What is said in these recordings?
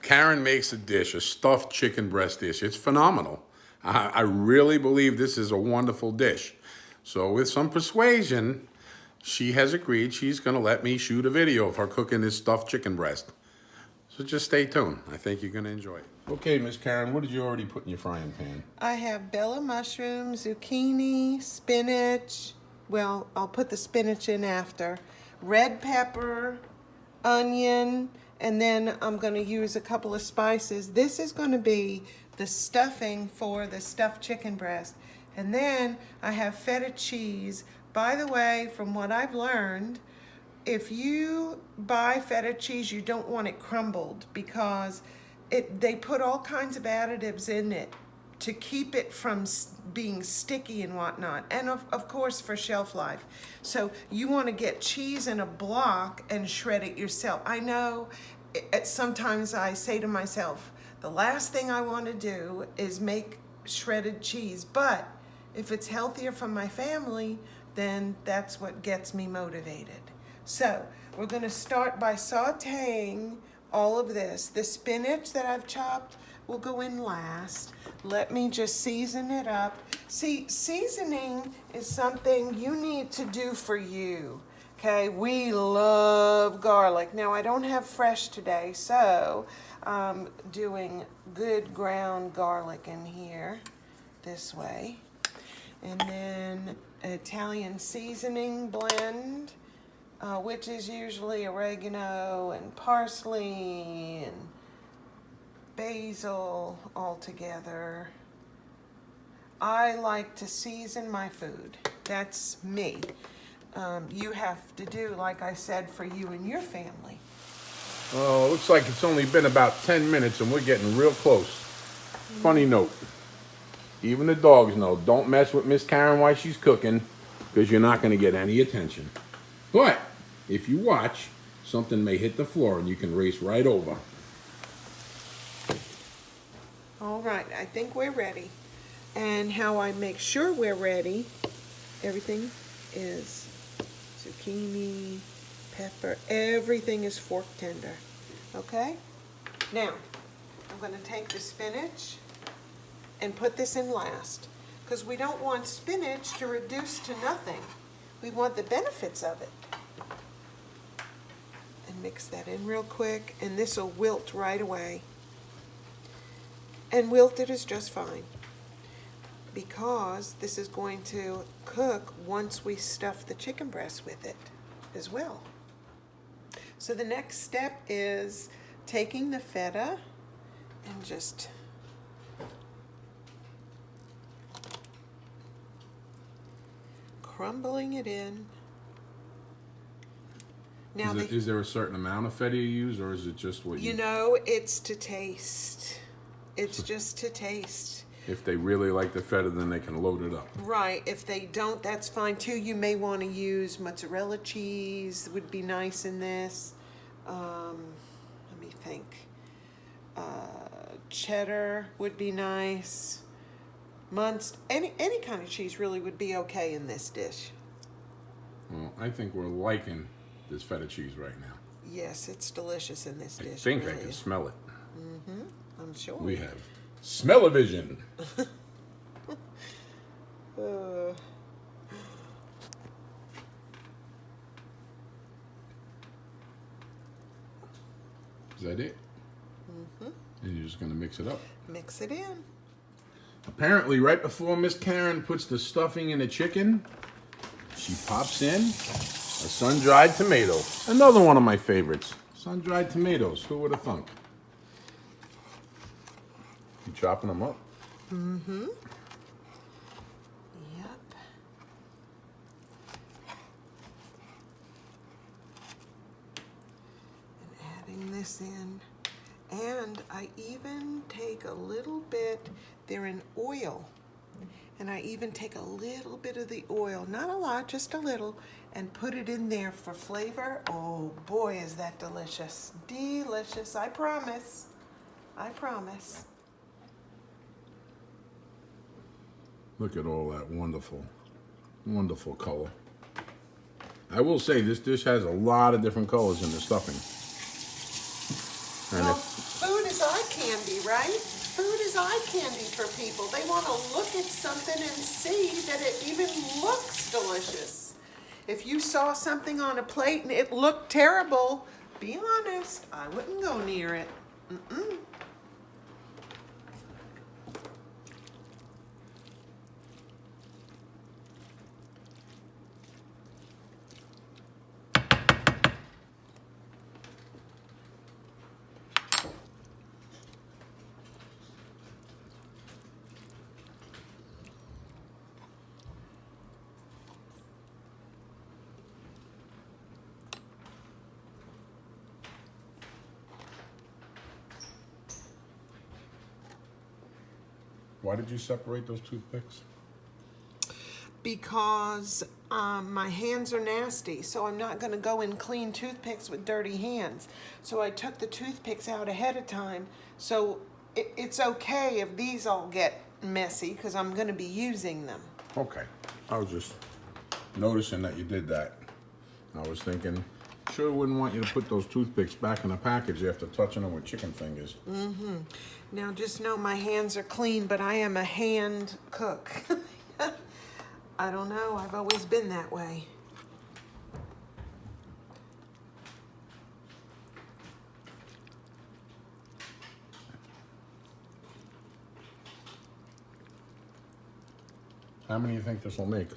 Karen makes a dish, a stuffed chicken breast dish. It's phenomenal. I really believe this is a wonderful dish. So with some persuasion, she has agreed she's going to let me shoot a video of her cooking this stuffed chicken breast. So just stay tuned. I think you're going to enjoy it. Okay, Miss Karen, what did you already put in your frying pan? I have bella mushrooms, zucchini, spinach. Well, I'll put the spinach in after. Red pepper, onion, and then I'm going to use a couple of spices. This is going to be the stuffing for the stuffed chicken breast. And then I have feta cheese. By the way, from what I've learned, if you buy feta cheese, you don't want it crumbled because they put all kinds of additives in it to keep it from being sticky and whatnot, and of course for shelf life. So you want to get cheese in a block and shred it yourself. I know sometimes I say to myself, the last thing I want to do is make shredded cheese, but if it's healthier for my family, then that's what gets me motivated. So we're going to start by sauteing all of this. The spinach that I've chopped will go in last. Let me just season it up. See, seasoning is something you need to do for you. Okay, we love garlic. Now I don't have fresh today, so I'm doing good ground garlic in here this way. And then Italian seasoning blend, which is usually oregano and parsley and basil all together. I like to season my food. That's me. You have to do, like I said, for you and your family. Oh, it looks like it's only been about 10 minutes and we're getting real close. Funny note. Even the dogs know, don't mess with Miss Karen while she's cooking because you're not going to get any attention. But if you watch, something may hit the floor and you can race right over. All right, I think we're ready. And how I make sure we're ready, everything is zucchini, pepper, everything is fork tender. Okay? Now, I'm going to take the spinach and put this in last because we don't want spinach to reduce to nothing. We want the benefits of it. And mix that in real quick, and this will wilt right away. And wilted is just fine because this is going to cook once we stuff the chicken breast with it as well. So the next step is taking the feta and just crumbling it in. Now Is there a certain amount of feta you use, or is it just what you... You know, it's to taste. It's just to taste. If they really like the feta, then they can load it up. Right. If they don't, that's fine too. You may want to use mozzarella cheese. Would be nice in this. Let me think. Cheddar would be nice. Munster, any kind of cheese really would be okay in this dish. Well, I think we're liking this feta cheese right now. Yes, it's delicious in this dish. I think really I can smell it. Mm-hmm. I'm sure. We have smell-o-vision. Is that it? Mm-hmm. And you're just going to mix it up? Mix it in. Apparently, right before Miss Karen puts the stuffing in the chicken, she pops in a sun-dried tomato. Another one of my favorites. Sun-dried tomatoes. Who would have thunk? You chopping them up? Mm-hmm. Yep. And adding this in. And I even take a little bit, they're in oil. And I even take a little bit of the oil, not a lot, just a little, and put it in there for flavor. Oh boy, is that delicious. Delicious, I promise. I promise. Look at all that wonderful, wonderful color. I will say this dish has a lot of different colors in the stuffing. And Well, food is candy, right? Food is eye candy for people. They want to look at something and see that it even looks delicious. If you saw something on a plate and it looked terrible, be honest, I wouldn't go near it. Mm-mm. Why did you separate those toothpicks? Because my hands are nasty, so I'm not going to go and clean toothpicks with dirty hands. So I took the toothpicks out ahead of time, so it's okay if these all get messy because I'm going to be using them. Okay, I was just noticing that you did that. I was thinking, sure wouldn't want you to put those toothpicks back in the package after touching them with chicken fingers. Now just know my hands are clean, but I am a hand cook. I don't know, I've always been that way. How many do you think this will make?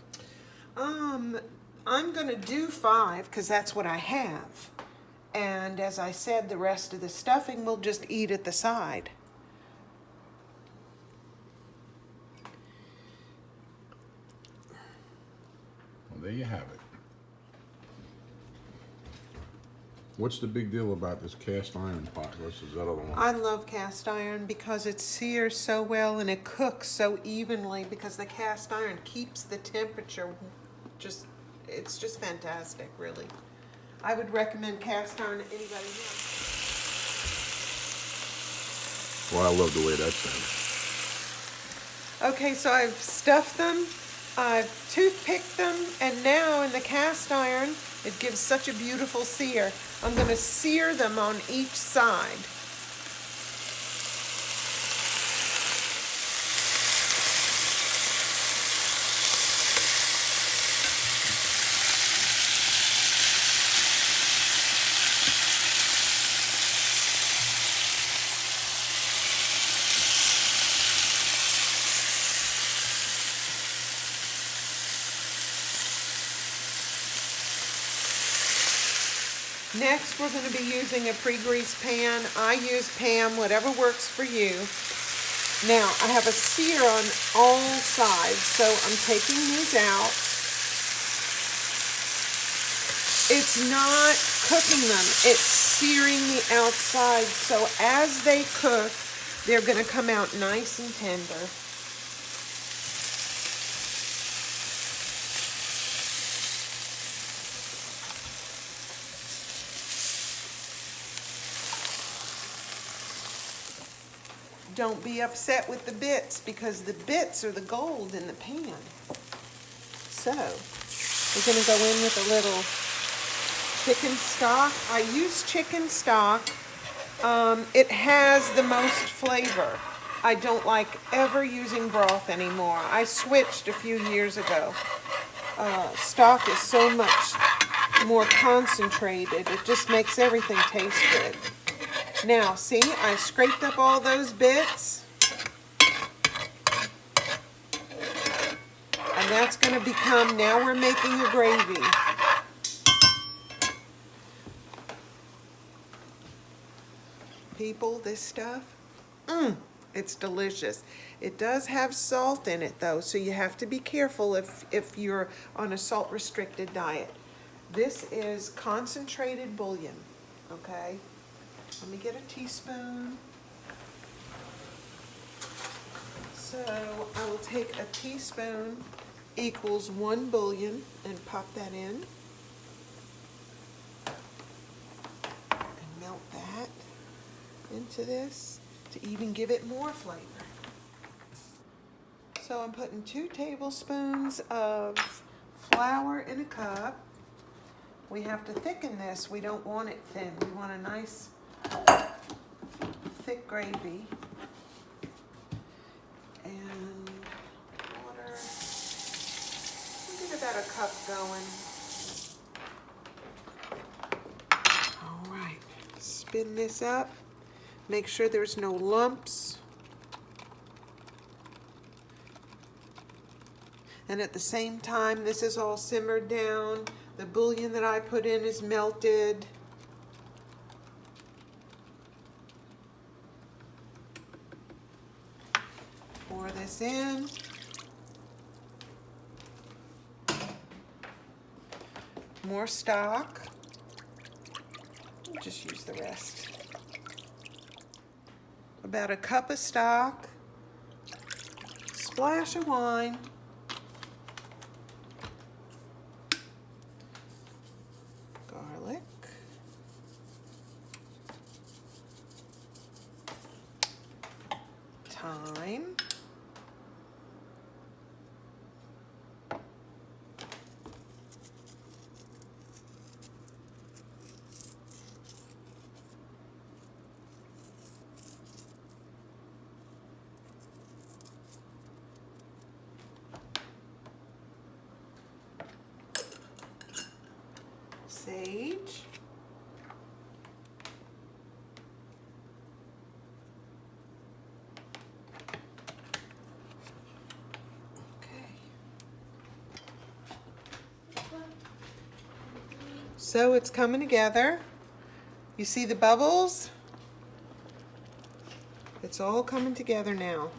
I'm gonna do 5 because that's what I have. And as I said, the rest of the stuffing we'll just eat at the side. Well, there you have it. What's the big deal about this cast iron pot versus that other one? I love cast iron because it sears so well and it cooks so evenly because the cast iron keeps the temperature it's just fantastic, really. I would recommend cast iron to anybody else. Well, I love the way that sounds. Okay, so I've stuffed them, I've toothpicked them, and now in the cast iron, it gives such a beautiful sear. I'm going to sear them on each side. Next, we're going to be using a pre-greased pan. I use Pam, whatever works for you. Now, I have a sear on all sides, so I'm taking these out. It's not cooking them, it's searing the outside, so as they cook, they're going to come out nice and tender. Don't be upset with the bits because the bits are the gold in the pan. So, we're going to go in with a little chicken stock. I use chicken stock. It has the most flavor. I don't like ever using broth anymore. I switched a few years ago. Stock is so much more concentrated. It just makes everything taste good. Now, see, I scraped up all those bits. And that's going to become, now we're making a gravy. People, this stuff, it's delicious. It does have salt in it, though, so you have to be careful if you're on a salt-restricted diet. This is concentrated bouillon, okay? Let me get a teaspoon. So I will take a teaspoon equals 1 bouillon and pop that in. And melt that into this to even give it more flavor. So I'm putting 2 tablespoons of flour in a cup. We have to thicken this. We don't want it thin. We want a nice thick gravy. And water. We'll get about a cup going. All right, spin this up. Make sure there's no lumps. And at the same time, this is all simmered down. The bouillon that I put in is melted. Pour this in. More stock. Just use the rest. About a cup of stock. Splash of wine. Garlic. Thyme. Sage. Okay. So it's coming together. You see the bubbles? It's all coming together now.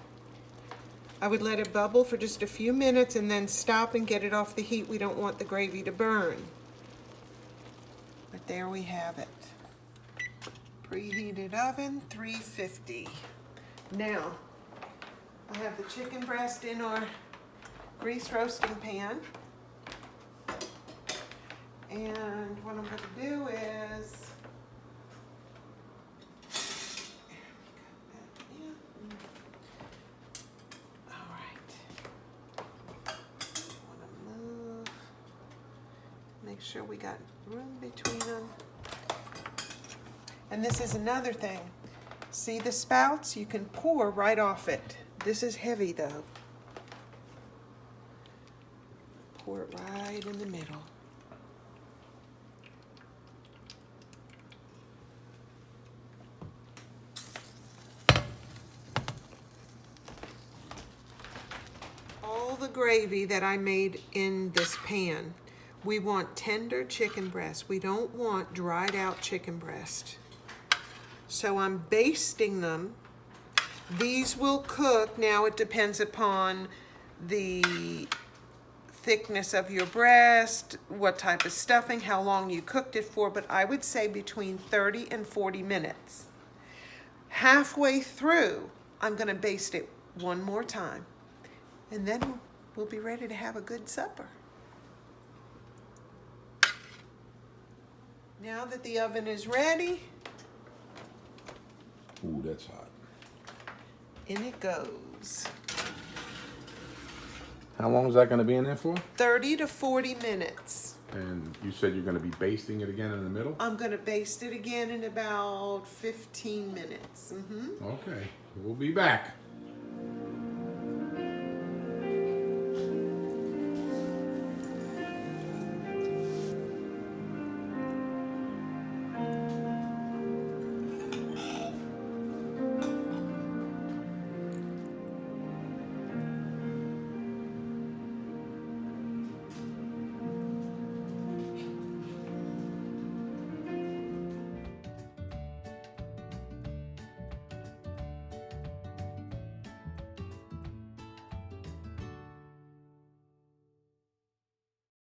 I would let it bubble for just a few minutes and then stop and get it off the heat. We don't want the gravy to burn. But there we have it. Preheated oven, 350. Now, I have the chicken breast in our grease roasting pan. And what I'm going to do is, all right. Want to move. Make sure we got room between them. And this is another thing. See the spouts? You can pour right off it. This is heavy though. Pour it right in the middle. All the gravy that I made in this pan. We want tender chicken breast. We don't want dried out chicken breast. So I'm basting them. These will cook. Now it depends upon the thickness of your breast, what type of stuffing, how long you cooked it for, but I would say between 30 and 40 minutes. Halfway through, I'm gonna baste it one more time, and then we'll be ready to have a good supper. Now that the oven is ready, Ooh, that's hot. in it goes. How long is that going to be in there for? 30 to 40 minutes. And you said you're going to be basting it again in the middle? I'm gonna baste it again in about 15 minutes. Okay, we'll be back.